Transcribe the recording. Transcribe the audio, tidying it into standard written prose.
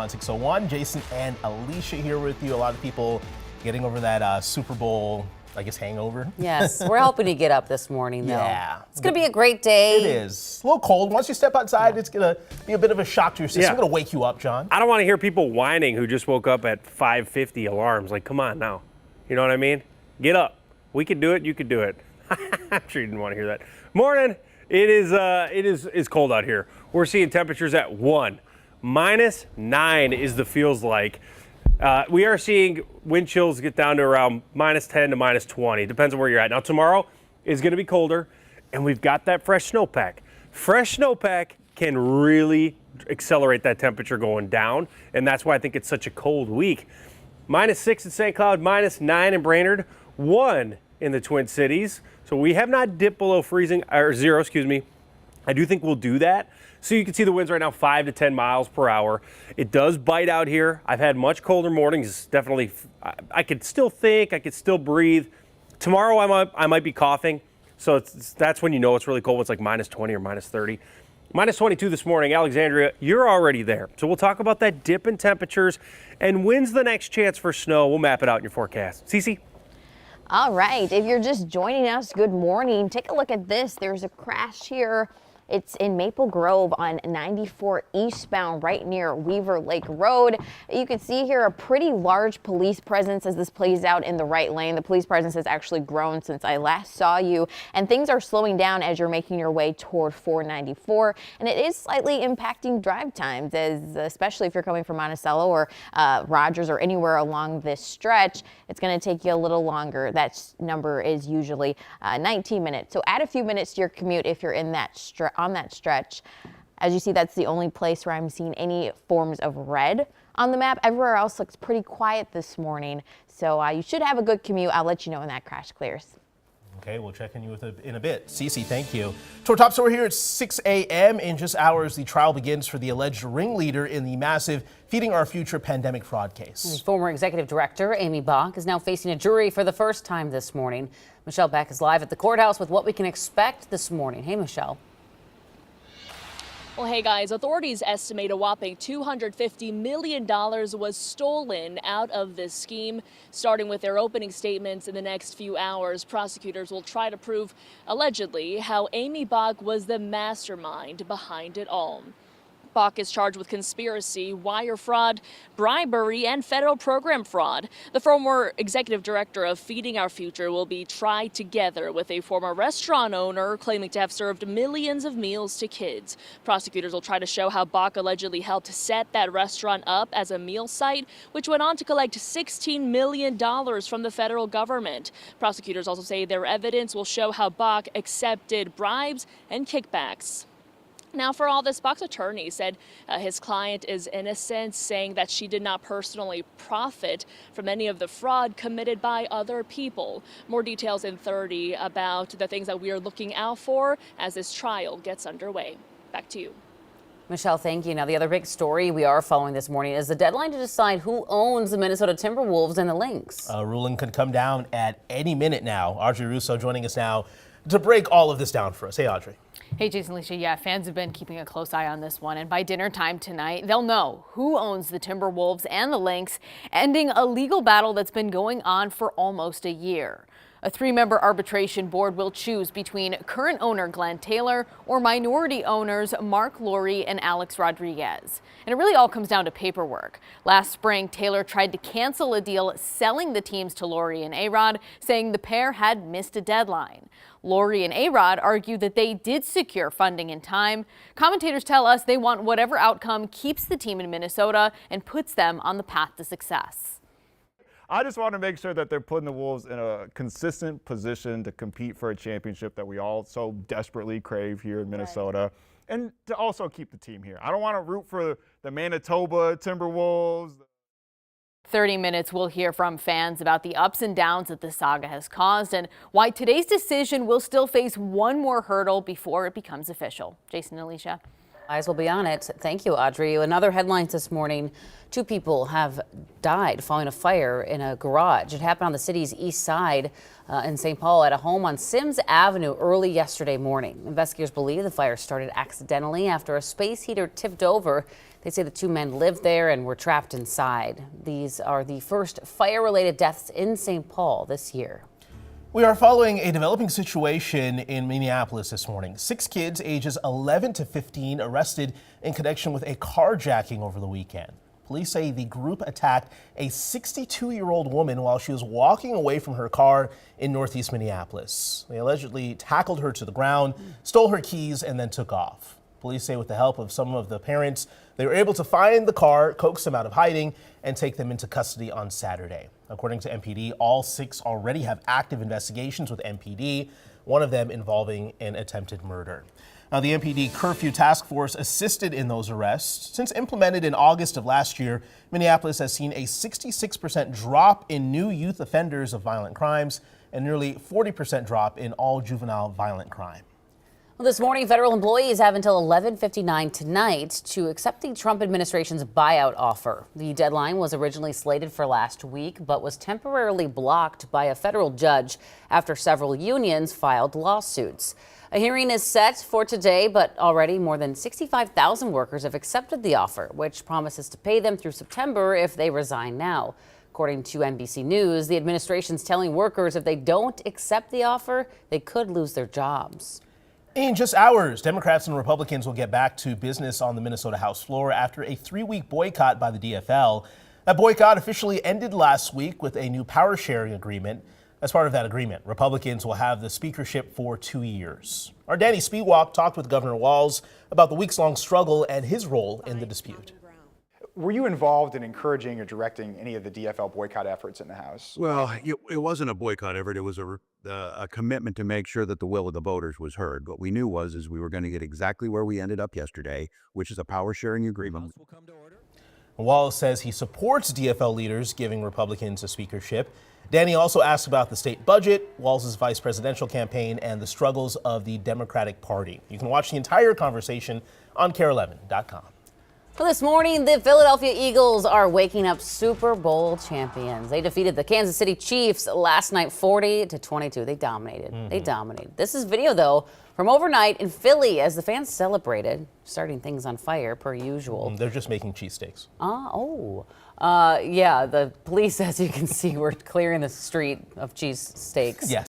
on 601. Jason and Alicia here with you. A lot of people getting over that Super Bowl, I guess, hangover. Yes, we're helping you get up this morning, though. Yeah. It's going to be a great day. It is. A little cold. Once you step outside, it's going to be a bit of a shock to your system. Yeah. It's going to wake you up, John. I don't want to hear people whining who just woke up at 5:50 alarms. Like, come on now. You know what I mean? Get up. We can do it. You can do it. I'm sure you didn't want to hear that. Morning. It is cold out here. We're seeing temperatures at 1. -9 is the feels like. We are seeing wind chills get down to around -10 to -20. Depends on where you're at. Now, tomorrow is going to be colder, and we've got that fresh snowpack. Fresh snowpack can really accelerate that temperature going down, and that's why I think it's such a cold week. -6 in St. Cloud, -9 in Brainerd, 1 in the Twin Cities. So we have not dipped below freezing, or zero, excuse me. I do think we'll do that. So you can see the winds right now, 5 to 10 miles per hour. It does bite out here. I've had much colder mornings. It's definitely, I could still think, I could still breathe. Tomorrow I might be coughing. So that's when you know it's really cold. It's like -20 or -30. -22 this morning. Alexandria, you're already there. So we'll talk about that dip in temperatures and when's the next chance for snow. We'll map it out in your forecast. Cece? All right, if you're just joining us, good morning. Take a look at this. There's a crash here. It's in Maple Grove on 94 eastbound right near Weaver Lake Road. You can see here a pretty large police presence as this plays out in the right lane. The police presence has actually grown since I last saw you, and things are slowing down as you're making your way toward 494, and it is slightly impacting drive times, especially if you're coming from Monticello or Rogers or anywhere along this stretch. It's going to take you a little longer. That number is usually 19 minutes. So add a few minutes to your commute if you're in that on that stretch. As you see, that's the only place where I'm seeing any forms of red on the map. Everywhere else looks pretty quiet this morning. So you should have a good commute. I'll let you know when that crash clears. Okay, we'll check in with in a bit. Cece, thank you. To our top story here at 6 a.m. In just hours, the trial begins for the alleged ringleader in the massive Feeding Our Future pandemic fraud case. Former executive director Amy Bach is now facing a jury for the first time this morning. Michelle Beck is live at the courthouse with what we can expect this morning. Hey, Michelle. Well, hey guys, authorities estimate a whopping $250 million was stolen out of this scheme. Starting with their opening statements in the next few hours, prosecutors will try to prove, allegedly, how Amy Bach was the mastermind behind it all. Bach is charged with conspiracy, wire fraud, bribery, and federal program fraud. The former executive director of Feeding Our Future will be tried together with a former restaurant owner claiming to have served millions of meals to kids. Prosecutors will try to show how Bach allegedly helped set that restaurant up as a meal site, which went on to collect $16 million from the federal government. Prosecutors also say their evidence will show how Bach accepted bribes and kickbacks. Now, for all this, Bach's attorney said his client is innocent, saying that she did not personally profit from any of the fraud committed by other people. More details in 30 about the things that we are looking out for as this trial gets underway. Back to you. Michelle, thank you. Now, the other big story we are following this morning is the deadline to decide who owns the Minnesota Timberwolves and the Lynx. A ruling could come down at any minute now. Audrey Russo joining us now to break all of this down for us. Hey, Audrey. Hey, Jason, Alicia. Yeah, fans have been keeping a close eye on this one, and by dinner time tonight, they'll know who owns the Timberwolves and the Lynx, ending a legal battle that's been going on for almost a year. A 3-member arbitration board will choose between current owner Glenn Taylor or minority owners Mark Lowry and Alex Rodriguez. And it really all comes down to paperwork. Last spring, Taylor tried to cancel a deal selling the teams to Lowry and A-Rod, saying the pair had missed a deadline. Lowry and A-Rod argue that they did secure funding in time. Commentators tell us they want whatever outcome keeps the team in Minnesota and puts them on the path to success. I just want to make sure that they're putting the Wolves in a consistent position to compete for a championship that we all so desperately crave here in Minnesota, and to also keep the team here. I don't want to root for the Manitoba Timberwolves. 30 minutes, we'll hear from fans about the ups and downs that the saga has caused and why today's decision will still face one more hurdle before it becomes official. Jason and Alicia. Eyes will be on it. Thank you, Audrey. Another headlines this morning. 2 people have died following a fire in a garage. It happened on the city's east side in St. Paul at a home on Sims Avenue early yesterday morning. Investigators believe the fire started accidentally after a space heater tipped over. They say the two men lived there and were trapped inside. These are the first fire-related deaths in St. Paul this year. We are following a developing situation in Minneapolis this morning. 6 kids ages 11 to 15 arrested in connection with a carjacking over the weekend. Police say the group attacked a 62-year-old woman while she was walking away from her car in northeast Minneapolis. They allegedly tackled her to the ground, stole her keys, and then took off. Police say with the help of some of the parents, they were able to find the car, coax them out of hiding, and take them into custody on Saturday. According to MPD, all 6 already have active investigations with MPD, one of them involving an attempted murder. Now, the MPD Curfew Task Force assisted in those arrests. Since implemented in August of last year, Minneapolis has seen a 66% drop in new youth offenders of violent crimes and nearly 40% drop in all juvenile violent crime. Well, this morning, federal employees have until 11:59 tonight to accept the Trump administration's buyout offer. The deadline was originally slated for last week, but was temporarily blocked by a federal judge after several unions filed lawsuits. A hearing is set for today, but already more than 65,000 workers have accepted the offer, which promises to pay them through September if they resign now. According to NBC News, the administration's telling workers if they don't accept the offer, they could lose their jobs. In just hours, Democrats and Republicans will get back to business on the Minnesota House floor after a 3-week boycott by the DFL. That boycott officially ended last week with a new power sharing agreement. As part of that agreement, Republicans will have the speakership for 2 years. Our Danny Spiewak talked with Governor Walz about the weeks-long struggle and his role in the dispute. Were you involved in encouraging or directing any of the DFL boycott efforts in the House? Well, it wasn't a boycott effort. It was a commitment to make sure that the will of the voters was heard. What we knew is we were going to get exactly where we ended up yesterday, which is a power sharing agreement. Walz says he supports DFL leaders giving Republicans a speakership. Danny also asked about the state budget, Walz's vice presidential campaign, and the struggles of the Democratic Party. You can watch the entire conversation on KARE11.com. Well, this morning, the Philadelphia Eagles are waking up Super Bowl champions. They defeated the Kansas City Chiefs last night 40-22. They dominated. They dominated. This is video, though, from overnight in Philly as the fans celebrated, starting things on fire per usual. They're just making cheesesteaks. Yeah, the police, as you can see, were clearing the street of cheesesteaks. Yes.